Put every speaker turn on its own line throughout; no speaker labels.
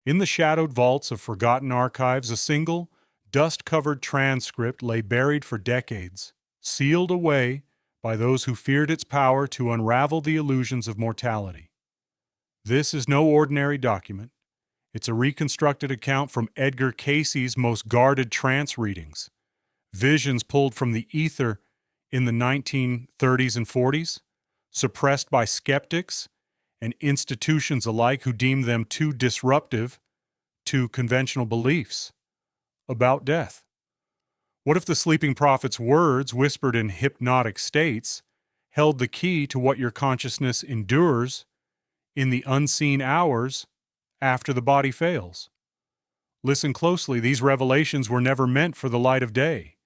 In the shadowed vaults of forgotten archives, a single, dust-covered transcript lay buried for decades, sealed away by those who feared its power to unravel the illusions of mortality. This is no ordinary document. It's a reconstructed account from Edgar Cayce's most guarded trance readings, visions pulled from the ether in the 1930s and 40s, suppressed by skeptics and institutions alike who deemed them too disruptive to conventional beliefs about death. What if the sleeping prophet's words, whispered in hypnotic states, held the key to what your consciousness endures in the unseen hours after the body fails? Listen closely, these revelations were never meant for the light of day.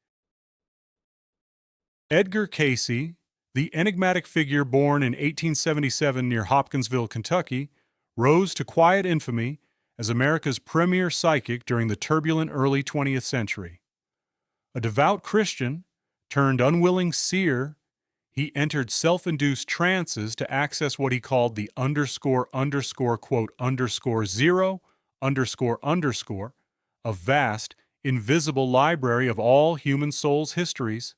Edgar Cayce, the enigmatic figure born in 1877 near Hopkinsville, Kentucky, rose to quiet infamy as America's premier psychic during the turbulent early 20th century. A devout Christian turned unwilling seer, he entered self-induced trances to access what he called the ___0__, a vast, invisible library of all human souls' histories.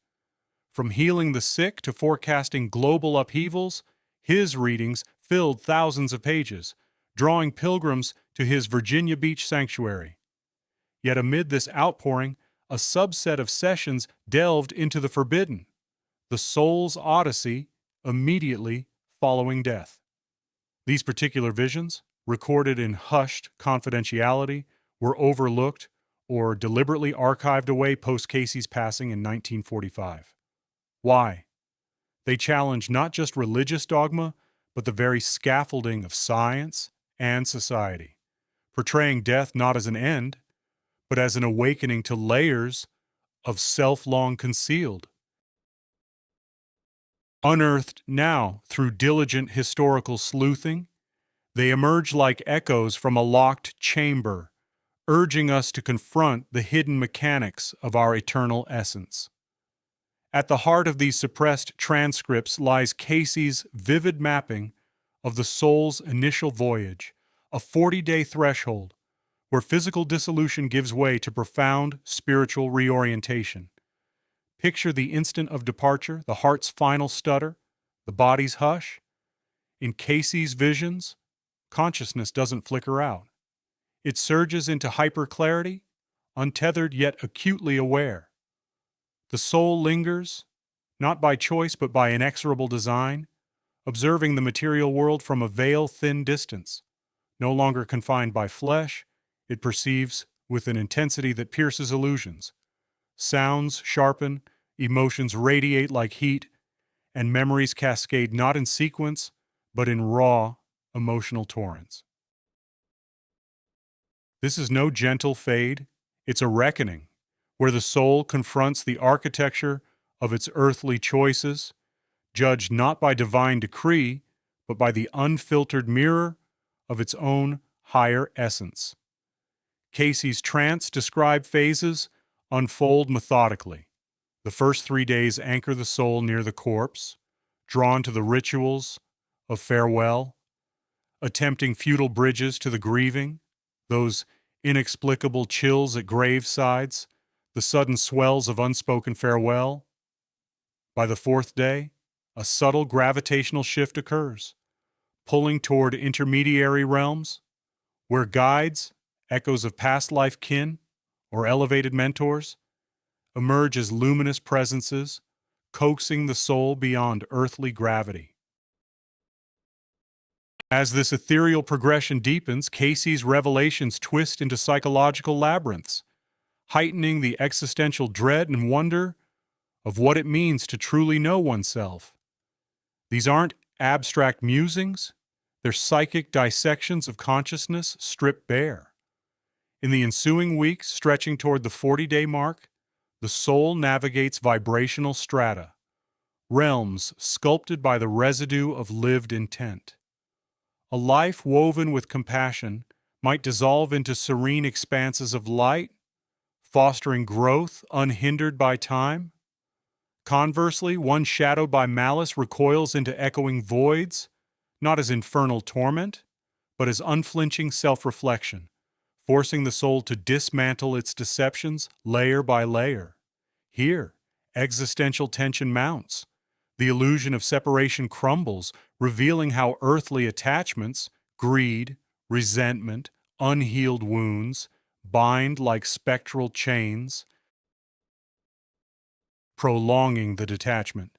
From healing the sick to forecasting global upheavals, his readings filled thousands of pages, drawing pilgrims to his Virginia Beach sanctuary. Yet amid this outpouring, a subset of sessions delved into the forbidden, the soul's odyssey immediately following death. These particular visions, recorded in hushed confidentiality, were overlooked or deliberately archived away post-Cayce's passing in 1945. Why? They challenge not just religious dogma, but the very scaffolding of science and society, portraying death not as an end, but as an awakening to layers of self long concealed. Unearthed now through diligent historical sleuthing, they emerge like echoes from a locked chamber, urging us to confront the hidden mechanics of our eternal essence. At the heart of these suppressed transcripts lies Cayce's vivid mapping of the soul's initial voyage, a 40-day threshold where physical dissolution gives way to profound spiritual reorientation. Picture the instant of departure, the heart's final stutter, the body's hush. In Cayce's visions, consciousness doesn't flicker out. It surges into hyperclarity, untethered yet acutely aware. The soul lingers, not by choice but by inexorable design, observing the material world from a veil-thin distance. No longer confined by flesh, it perceives with an intensity that pierces illusions. Sounds sharpen, emotions radiate like heat, and memories cascade not in sequence, but in raw, emotional torrents. This is no gentle fade, it's a reckoning, where the soul confronts the architecture of its earthly choices, judged not by divine decree, but by the unfiltered mirror of its own higher essence. Cayce's trance-described phases unfold methodically. The first 3 days anchor the soul near the corpse, drawn to the rituals of farewell, attempting futile bridges to the grieving, those inexplicable chills at gravesides, the sudden swells of unspoken farewell. By the 4th day, a subtle gravitational shift occurs, pulling toward intermediary realms, where guides, echoes of past life kin, or elevated mentors, emerge as luminous presences, coaxing the soul beyond earthly gravity. As this ethereal progression deepens, Cayce's revelations twist into psychological labyrinths, heightening the existential dread and wonder of what it means to truly know oneself. These aren't abstract musings, they're psychic dissections of consciousness stripped bare. In the ensuing weeks, stretching toward the 40-day mark, the soul navigates vibrational strata, realms sculpted by the residue of lived intent. A life woven with compassion might dissolve into serene expanses of light, fostering growth unhindered by time. Conversely, one shadowed by malice recoils into echoing voids, not as infernal torment, but as unflinching self-reflection, forcing the soul to dismantle its deceptions layer by layer. Here, existential tension mounts. The illusion of separation crumbles, revealing how earthly attachments, greed, resentment, unhealed wounds, bind like spectral chains, prolonging the detachment.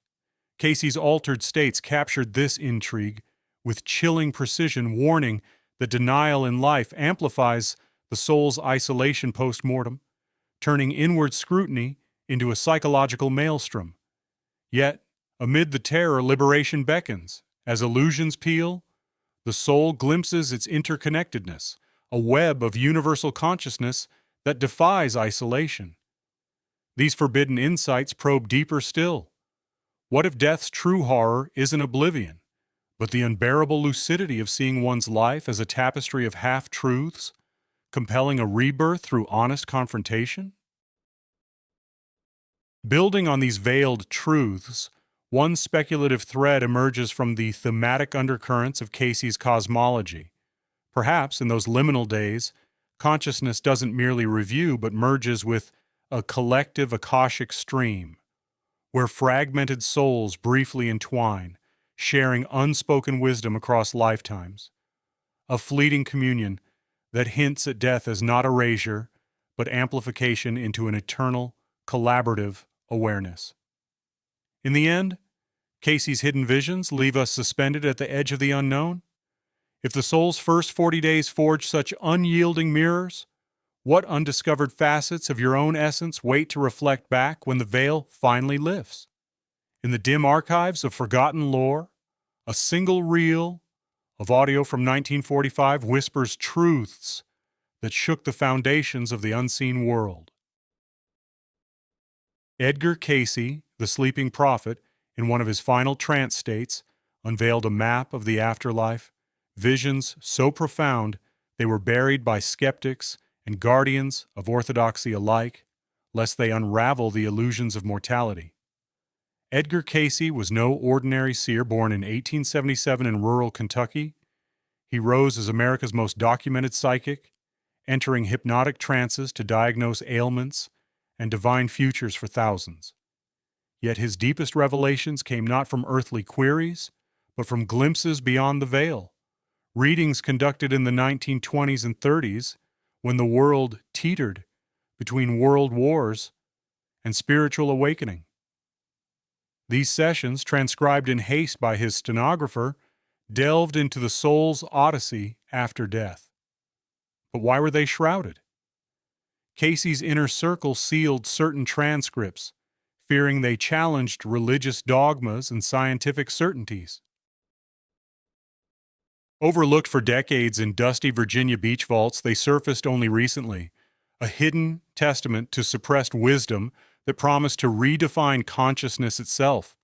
Cayce's altered states captured this intrigue with chilling precision, warning that denial in life amplifies the soul's isolation post-mortem, turning inward scrutiny into a psychological maelstrom. Yet, amid the terror, liberation beckons. As illusions peel, the soul glimpses its interconnectedness, a web of universal consciousness that defies isolation. These forbidden insights probe deeper still. What if death's true horror isn't oblivion, but the unbearable lucidity of seeing one's life as a tapestry of half-truths, compelling a rebirth through honest confrontation? Building on these veiled truths, one speculative thread emerges from the thematic undercurrents of Cayce's cosmology. Perhaps, in those liminal days, consciousness doesn't merely review but merges with a collective Akashic stream, where fragmented souls briefly entwine, sharing unspoken wisdom across lifetimes. A fleeting communion that hints at death as not erasure, but amplification into an eternal, collaborative awareness. In the end, Cayce's hidden visions leave us suspended at the edge of the unknown. If the soul's first 40 days forge such unyielding mirrors, what undiscovered facets of your own essence wait to reflect back when the veil finally lifts? In the dim archives of forgotten lore, a single reel of audio from 1945 whispers truths that shook the foundations of the unseen world. Edgar Cayce, the sleeping prophet, in one of his final trance states, unveiled a map of the afterlife, visions so profound they were buried by skeptics and guardians of orthodoxy alike, lest they unravel the illusions of mortality. Edgar Cayce was no ordinary seer born in 1877 in rural Kentucky. He rose as America's most documented psychic, entering hypnotic trances to diagnose ailments and divine futures for thousands. Yet his deepest revelations came not from earthly queries, but from glimpses beyond the veil, readings conducted in the 1920s and 30s when the world teetered between world wars and spiritual awakening. These sessions, transcribed in haste by his stenographer, delved into the soul's odyssey after death. But why were they shrouded? Cayce's inner circle sealed certain transcripts, fearing they challenged religious dogmas and scientific certainties. Overlooked for decades in dusty Virginia beach vaults, they surfaced only recently, a hidden testament to suppressed wisdom that promised to redefine consciousness itself.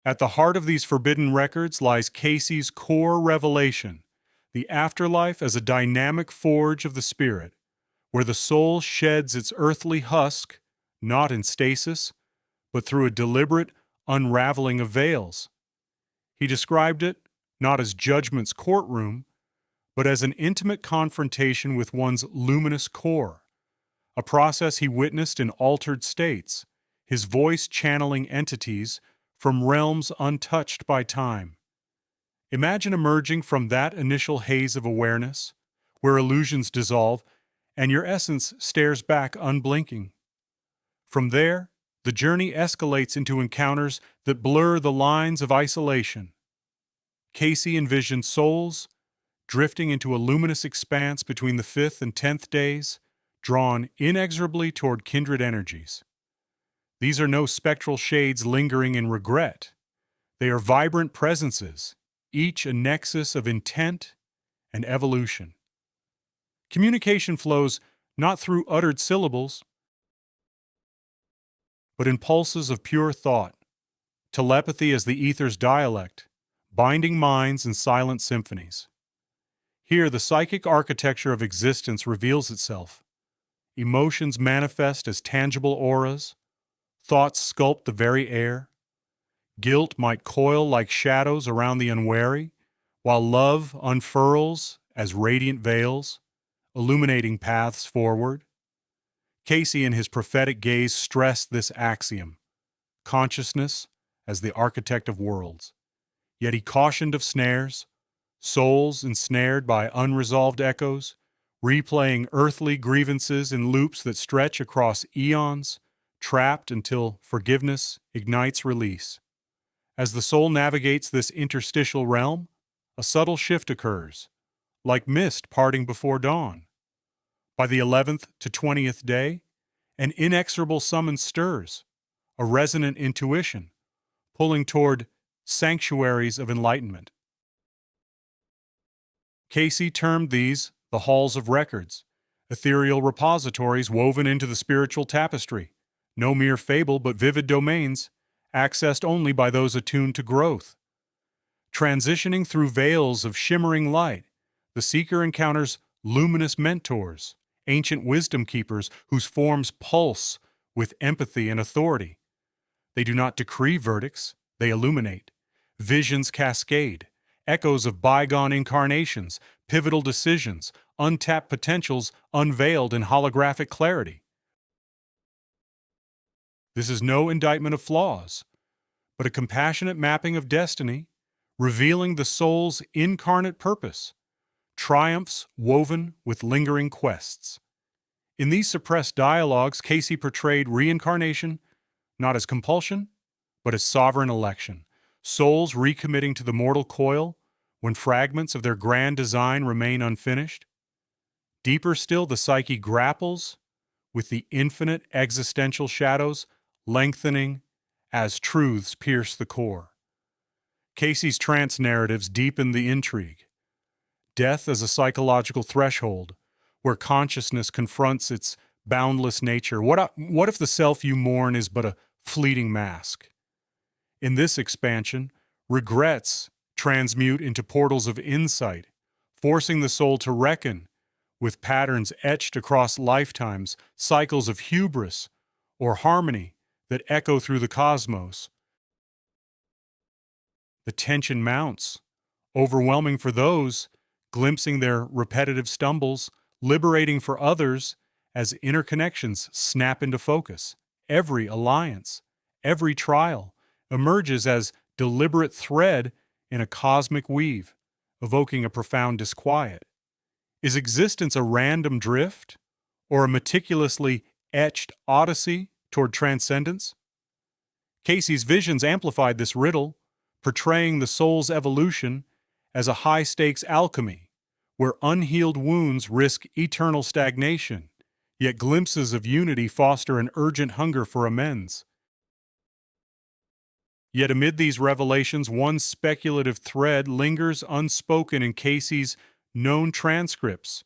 At the heart of these forbidden records lies Cayce's core revelation, the afterlife as a dynamic forge of the spirit, where the soul sheds its earthly husk, not in stasis, but through a deliberate unraveling of veils. He described it not as judgment's courtroom, but as an intimate confrontation with one's luminous core, a process he witnessed in altered states, his voice channeling entities from realms untouched by time. Imagine emerging from that initial haze of awareness, where illusions dissolve and your essence stares back unblinking. From there, the journey escalates into encounters that blur the lines of isolation. Cayce envisioned souls drifting into a luminous expanse between the 5th and 10th days, drawn inexorably toward kindred energies. These are no spectral shades lingering in regret. They are vibrant presences, each a nexus of intent and evolution. Communication flows not through uttered syllables, but in pulses of pure thought, telepathy as the ether's dialect, binding minds in silent symphonies. Here, the psychic architecture of existence reveals itself. Emotions manifest as tangible auras, thoughts sculpt the very air. Guilt might coil like shadows around the unwary, while love unfurls as radiant veils, illuminating paths forward. Cayce in his prophetic gaze stressed this axiom: consciousness as the architect of worlds. Yet he cautioned of snares, souls ensnared by unresolved echoes, replaying earthly grievances in loops that stretch across eons, trapped until forgiveness ignites release. As the soul navigates this interstitial realm, a subtle shift occurs, like mist parting before dawn. By the 11th to 20th day, an inexorable summons stirs, a resonant intuition, pulling toward sanctuaries of enlightenment. Cayce termed these the halls of records, ethereal repositories woven into the spiritual tapestry, no mere fable but vivid domains, accessed only by those attuned to growth. Transitioning through veils of shimmering light, the seeker encounters luminous mentors, ancient wisdom keepers whose forms pulse with empathy and authority. They do not decree verdicts, they illuminate. Visions cascade, echoes of bygone incarnations, pivotal decisions, untapped potentials unveiled in holographic clarity. This is no indictment of flaws, but a compassionate mapping of destiny, revealing the soul's incarnate purpose, triumphs woven with lingering quests. In these suppressed dialogues, Cayce portrayed reincarnation not as compulsion, but as sovereign election, souls recommitting to the mortal coil when fragments of their grand design remain unfinished. Deeper still, the psyche grapples with the infinite existential shadows lengthening as truths pierce the core. Cayce's trance narratives deepen the intrigue. Death as a psychological threshold where consciousness confronts its boundless nature. What if the self you mourn is but a fleeting mask? In this expansion, regrets transmute into portals of insight, forcing the soul to reckon with patterns etched across lifetimes, cycles of hubris or harmony that echo through the cosmos. The tension mounts, overwhelming for those glimpsing their repetitive stumbles, liberating for others as interconnections snap into focus. Every alliance, every trial emerges as deliberate thread in a cosmic weave, evoking a profound disquiet. Is existence a random drift or a meticulously etched odyssey toward transcendence? Cayce's visions amplified this riddle, portraying the soul's evolution as a high-stakes alchemy, where unhealed wounds risk eternal stagnation, yet glimpses of unity foster an urgent hunger for amends. Yet amid these revelations, one speculative thread lingers unspoken in Cayce's known transcripts: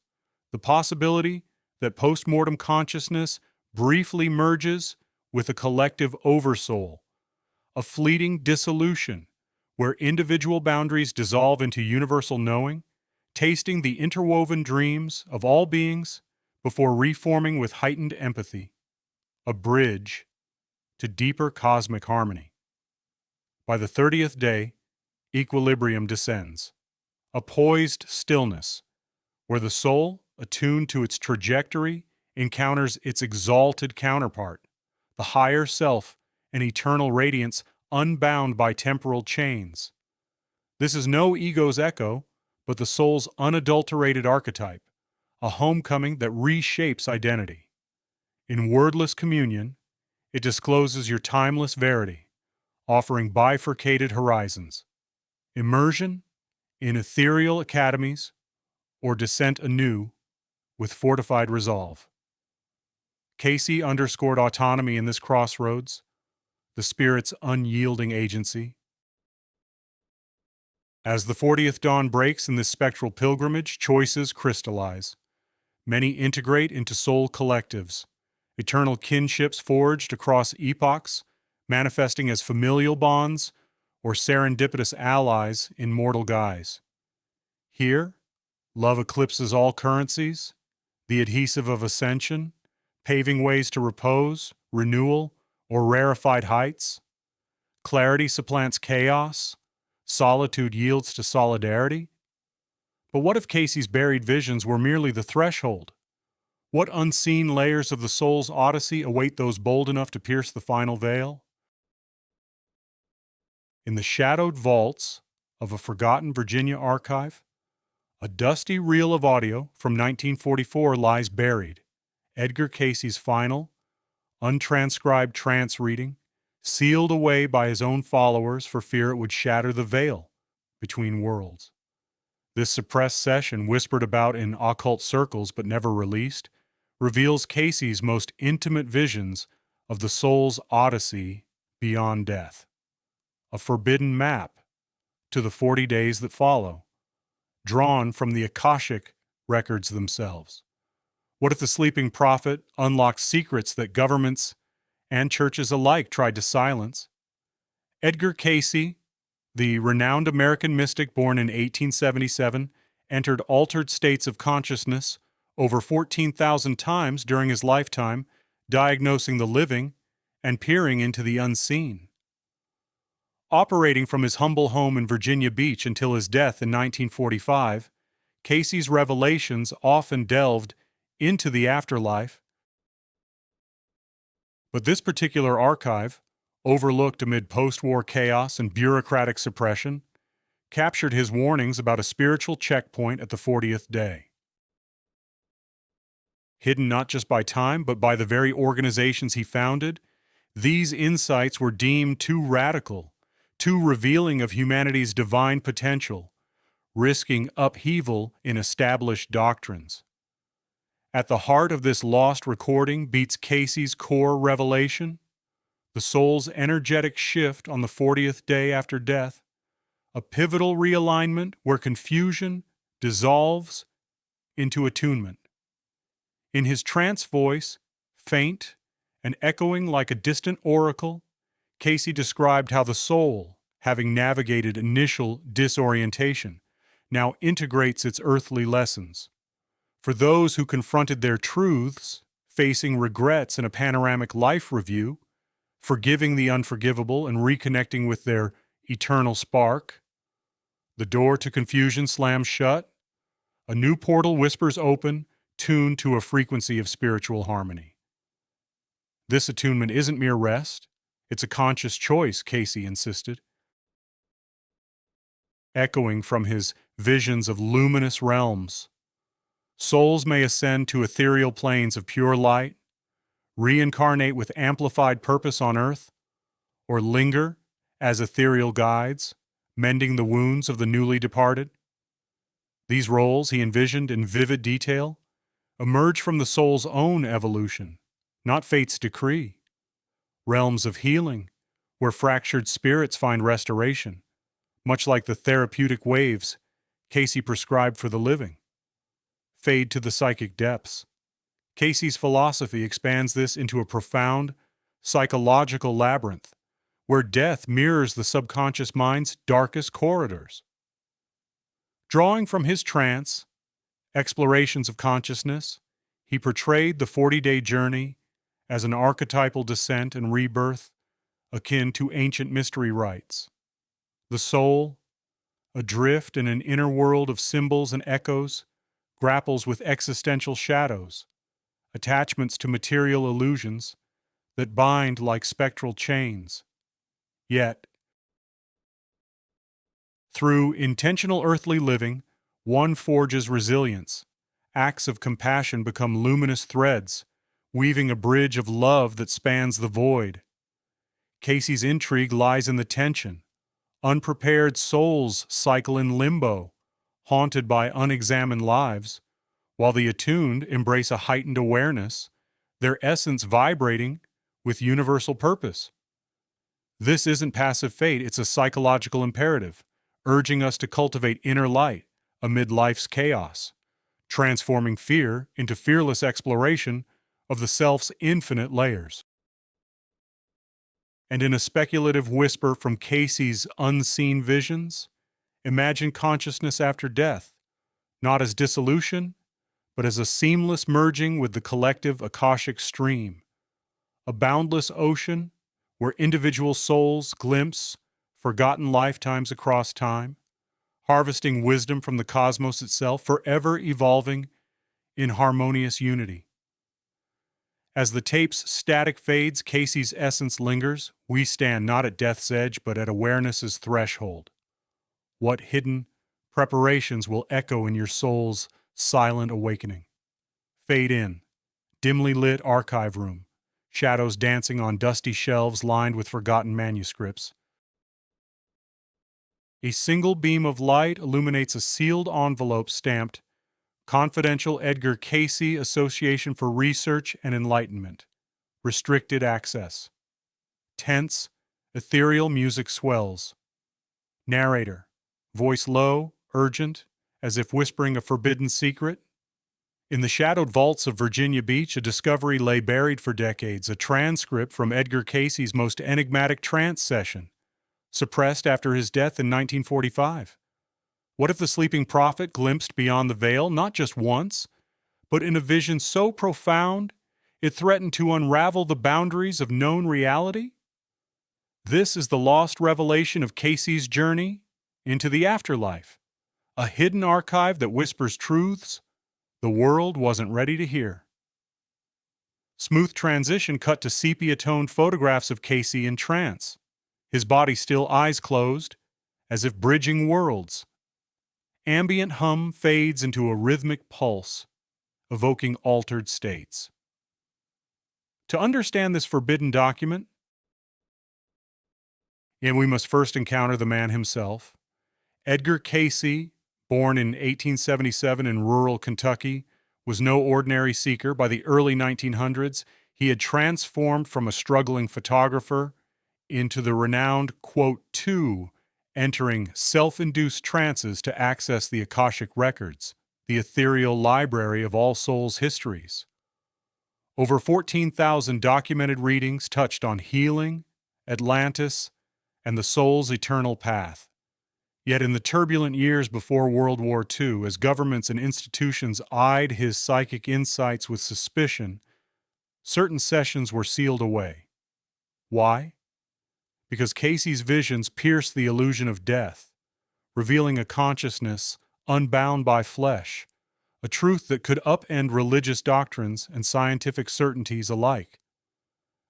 the possibility that post-mortem consciousness briefly merges with a collective oversoul, a fleeting dissolution where individual boundaries dissolve into universal knowing, tasting the interwoven dreams of all beings before reforming with heightened empathy, a bridge to deeper cosmic harmony. By the 30th day, equilibrium descends, a poised stillness where the soul, attuned to its trajectory, encounters its exalted counterpart, the higher self, an eternal radiance unbound by temporal chains. This is no ego's echo, but the soul's unadulterated archetype, a homecoming that reshapes identity. In wordless communion, it discloses your timeless verity, offering bifurcated horizons, immersion in ethereal academies, or descent anew with fortified resolve. Cayce underscored autonomy in this crossroads, the spirit's unyielding agency. As the 40th dawn breaks in this spectral pilgrimage, choices crystallize. Many integrate into soul collectives, eternal kinships forged across epochs, manifesting as familial bonds or serendipitous allies in mortal guise. Here, love eclipses all currencies, the adhesive of ascension, paving ways to repose, renewal, or rarefied heights. Clarity supplants chaos, solitude yields to solidarity. But what if Cayce's buried visions were merely the threshold? What unseen layers of the soul's odyssey await those bold enough to pierce the final veil? In the shadowed vaults of a forgotten Virginia archive, a dusty reel of audio from 1944 lies buried. Edgar Cayce's final, untranscribed trance reading, sealed away by his own followers for fear it would shatter the veil between worlds. This suppressed session, whispered about in occult circles but never released, reveals Cayce's most intimate visions of the soul's odyssey beyond death. A forbidden map to the 40 days that follow, drawn from the Akashic records themselves. What if the sleeping prophet unlocked secrets that governments and churches alike tried to silence? Edgar Cayce, the renowned American mystic born in 1877, entered altered states of consciousness over 14,000 times during his lifetime, diagnosing the living and peering into the unseen. Operating from his humble home in Virginia Beach until his death in 1945, Cayce's revelations often delved into the afterlife. But this particular archive, overlooked amid post-war chaos and bureaucratic suppression, captured his warnings about a spiritual checkpoint at the 40th day. Hidden not just by time, but by the very organizations he founded, these insights were deemed too radical, too revealing of humanity's divine potential, risking upheaval in established doctrines. At the heart of this lost recording beats Cayce's core revelation, the soul's energetic shift on the 40th day after death, a pivotal realignment where confusion dissolves into attunement. In his trance voice, faint and echoing like a distant oracle, Cayce described how the soul, having navigated initial disorientation, now integrates its earthly lessons. For those who confronted their truths, facing regrets in a panoramic life review, forgiving the unforgivable and reconnecting with their eternal spark, the door to confusion slams shut, a new portal whispers open, tuned to a frequency of spiritual harmony. This attunement isn't mere rest, it's a conscious choice, Cayce insisted. Echoing from his visions of luminous realms, souls may ascend to ethereal planes of pure light, reincarnate with amplified purpose on earth, or linger as ethereal guides, mending the wounds of the newly departed. These roles, he envisioned in vivid detail, emerge from the soul's own evolution, not fate's decree. Realms of healing, where fractured spirits find restoration, much like the therapeutic waves Cayce prescribed for the living. Fade to the psychic depths. Cayce's philosophy expands this into a profound, psychological labyrinth, where death mirrors the subconscious mind's darkest corridors. Drawing from his trance, explorations of consciousness, he portrayed the 40-day journey as an archetypal descent and rebirth akin to ancient mystery rites. The soul, adrift in an inner world of symbols and echoes, grapples with existential shadows, attachments to material illusions that bind like spectral chains. Yet, through intentional earthly living, one forges resilience. Acts of compassion become luminous threads, weaving a bridge of love that spans the void. Cayce's intrigue lies in the tension. Unprepared souls cycle in limbo, haunted by unexamined lives, while the attuned embrace a heightened awareness, their essence vibrating with universal purpose. This isn't passive fate, it's a psychological imperative, urging us to cultivate inner light amid life's chaos, transforming fear into fearless exploration of the self's infinite layers. And in a speculative whisper from Cayce's unseen visions, imagine consciousness after death, not as dissolution, but as a seamless merging with the collective Akashic stream, a boundless ocean where individual souls glimpse forgotten lifetimes across time, harvesting wisdom from the cosmos itself, forever evolving in harmonious unity. As the tape's static fades, Cayce's essence lingers. We stand not at death's edge, but at awareness's threshold. What hidden preparations will echo in your soul's silent awakening? Fade in, dimly lit archive room, shadows dancing on dusty shelves lined with forgotten manuscripts. A single beam of light illuminates a sealed envelope stamped Confidential Edgar Cayce Association for Research and Enlightenment. Restricted access. Tense, ethereal music swells. Narrator. Voice low, urgent, as if whispering a forbidden secret. In the shadowed vaults of Virginia Beach, a discovery lay buried for decades, a transcript from Edgar Cayce's most enigmatic trance session, suppressed after his death in 1945. What if the sleeping prophet glimpsed beyond the veil, not just once, but in a vision so profound it threatened to unravel the boundaries of known reality? This is the lost revelation of Cayce's journey into the afterlife, a hidden archive that whispers truths the world wasn't ready to hear. Smooth transition cut to sepia-toned photographs of Cayce in trance, his body still, eyes closed, as if bridging worlds. Ambient hum fades into a rhythmic pulse, evoking altered states. To understand this forbidden document, and we must first encounter the man himself. Edgar Cayce, born in 1877 in rural Kentucky, was no ordinary seeker. By the early 1900s, he had transformed from a struggling photographer into the renowned, quote, two, entering self-induced trances to access the Akashic records, the ethereal library of all souls' histories. Over 14,000 documented readings touched on healing, Atlantis, and the soul's eternal path. Yet in the turbulent years before World War II, as governments and institutions eyed his psychic insights with suspicion, certain sessions were sealed away. Why? Because Cayce's visions pierced the illusion of death, revealing a consciousness unbound by flesh, a truth that could upend religious doctrines and scientific certainties alike.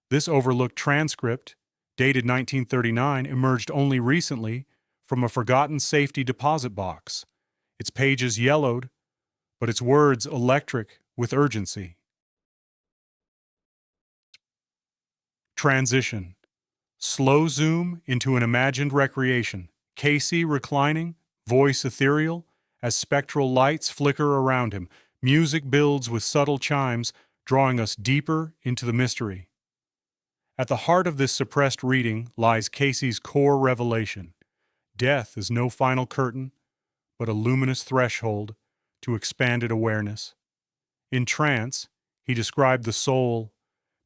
This overlooked transcript, dated 1939, emerged only recently from a forgotten safety deposit box, its pages yellowed, but its words electric with urgency. Transition. Slow zoom into an imagined recreation. Cayce reclining, voice ethereal, as spectral lights flicker around him. Music builds with subtle chimes, drawing us deeper into the mystery. At the heart of this suppressed reading lies Cayce's core revelation. Death is no final curtain, but a luminous threshold to expanded awareness. In trance, he described the soul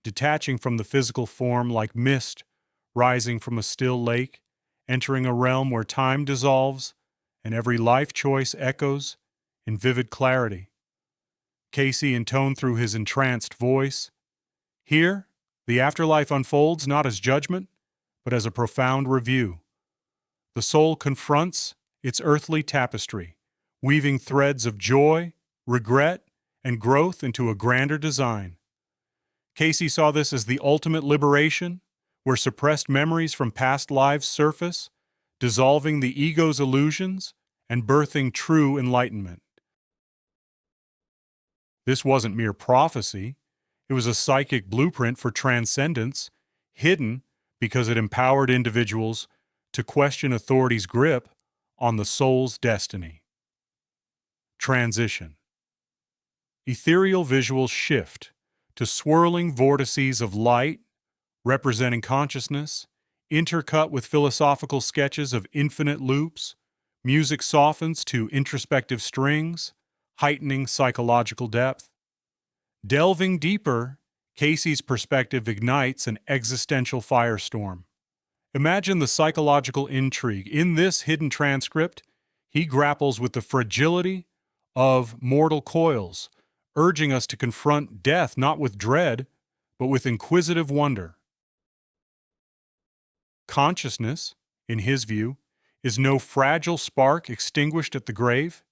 detaching from the physical form like mist rising from a still lake, entering a realm where time dissolves and every life choice echoes in vivid clarity. Cayce intoned through his entranced voice, "Here, the afterlife unfolds not as judgment, but as a profound review. The soul confronts its earthly tapestry, weaving threads of joy, regret, and growth into a grander design." Cayce saw this as the ultimate liberation, where suppressed memories from past lives surface, dissolving the ego's illusions and birthing true enlightenment. This wasn't mere prophecy. It was a psychic blueprint for transcendence, hidden because it empowered individuals to question authority's grip on the soul's destiny. Transition. Ethereal visuals shift to swirling vortices of light, representing consciousness, intercut with philosophical sketches of infinite loops. Music softens to introspective strings, heightening psychological depth. Delving deeper, Cayce's perspective ignites an existential firestorm. Imagine the psychological intrigue. In this hidden transcript, he grapples with the fragility of mortal coils, urging us to confront death not with dread, but with inquisitive wonder. Consciousness, in his view, Is no fragile spark extinguished at the grave?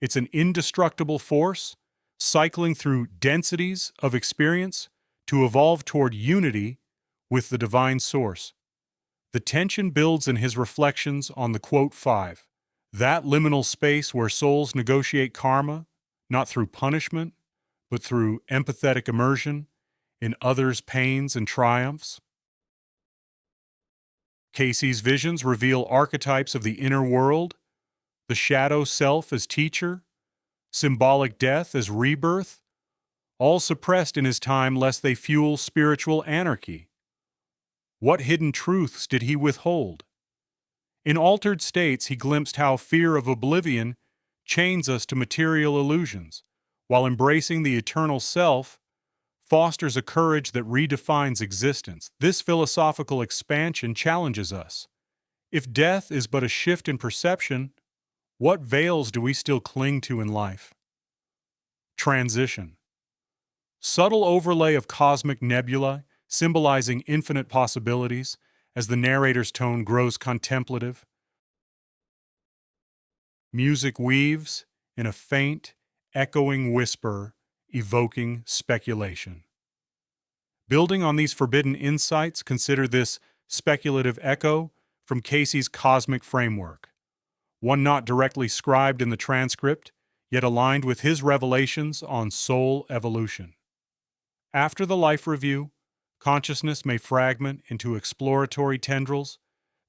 It's an indestructible force, cycling through densities of experience to evolve toward unity with the divine source. The tension builds in his reflections on the quote 5, that liminal space where souls negotiate karma, not through punishment, but through empathetic immersion in others' pains and triumphs. Cayce's visions reveal archetypes of the inner world, the shadow self as teacher, symbolic death as rebirth, all suppressed in his time lest they fuel spiritual anarchy. What hidden truths did he withhold? In altered states, he glimpsed how fear of oblivion chains us to material illusions, while embracing the eternal self fosters a courage that redefines existence. This philosophical expansion challenges us. If death is but a shift in perception, what veils do we still cling to in life? Transition. Subtle overlay of cosmic nebulae, symbolizing infinite possibilities, as the narrator's tone grows contemplative. Music weaves in a faint, echoing whisper, evoking speculation. Building on these forbidden insights, consider this speculative echo from Cayce's cosmic framework, one not directly scribed in the transcript, yet aligned with his revelations on soul evolution. After the life review, consciousness may fragment into exploratory tendrils,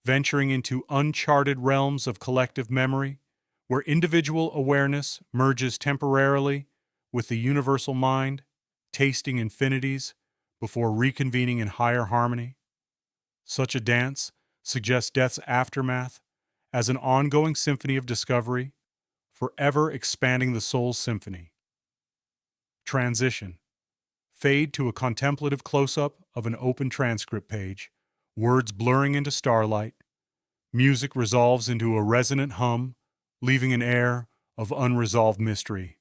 venturing into uncharted realms of collective memory, where individual awareness merges temporarily with the universal mind, tasting infinities before reconvening in higher harmony. Such a dance suggests death's aftermath as an ongoing symphony of discovery, forever expanding the soul's symphony. Transition. Fade to a contemplative close-up of an open transcript page, words blurring into starlight. Music resolves into a resonant hum, leaving an air of unresolved mystery.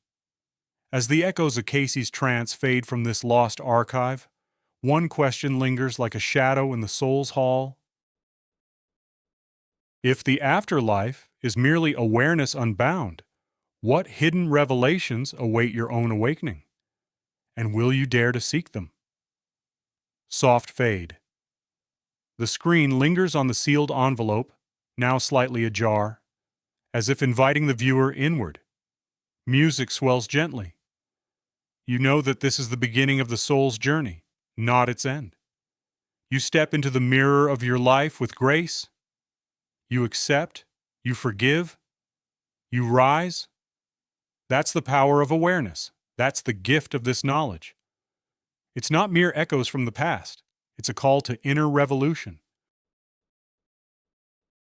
As the echoes of Cayce's trance fade from this lost archive, one question lingers like a shadow in the soul's hall. If the afterlife is merely awareness unbound, what hidden revelations await your own awakening? And will you dare to seek them? Soft fade. The screen lingers on the sealed envelope, now slightly ajar, as if inviting the viewer inward. Music swells gently. You know that this is the beginning of the soul's journey, not its end. You step into the mirror of your life with grace. You accept, you forgive, you rise. That's the power of awareness. That's the gift of this knowledge. It's not mere echoes from the past. It's a call to inner revolution.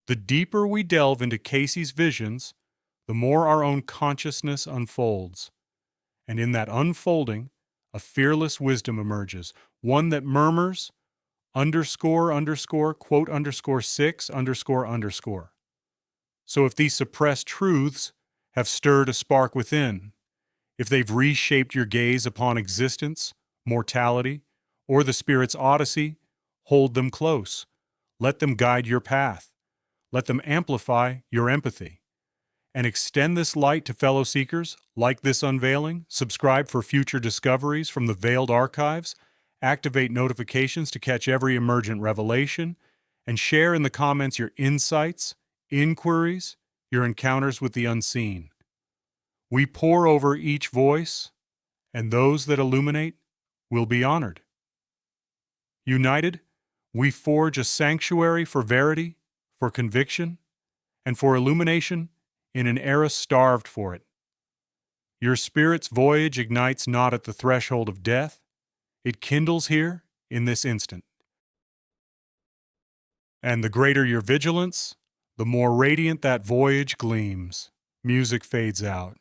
The deeper we delve into Cayce's visions, the more our own consciousness unfolds. And in that unfolding, a fearless wisdom emerges, one that murmurs, quote underscore 6 underscore. So if these suppressed truths have stirred a spark within, if they've reshaped your gaze upon existence, mortality, or the Spirit's odyssey, hold them close. Let them guide your path. Let them amplify your empathy. And extend this light to fellow seekers. Like this unveiling, subscribe for future discoveries from the veiled archives, activate notifications to catch every emergent revelation, and share in the comments your insights, inquiries, your encounters with the unseen. We pore over each voice, and those that illuminate will be honored. United, we forge a sanctuary for verity, for conviction, and for illumination in an era starved for it. Your spirit's voyage ignites not at the threshold of death. It kindles here in this instant. And the greater your vigilance, the more radiant that voyage gleams. Music fades out.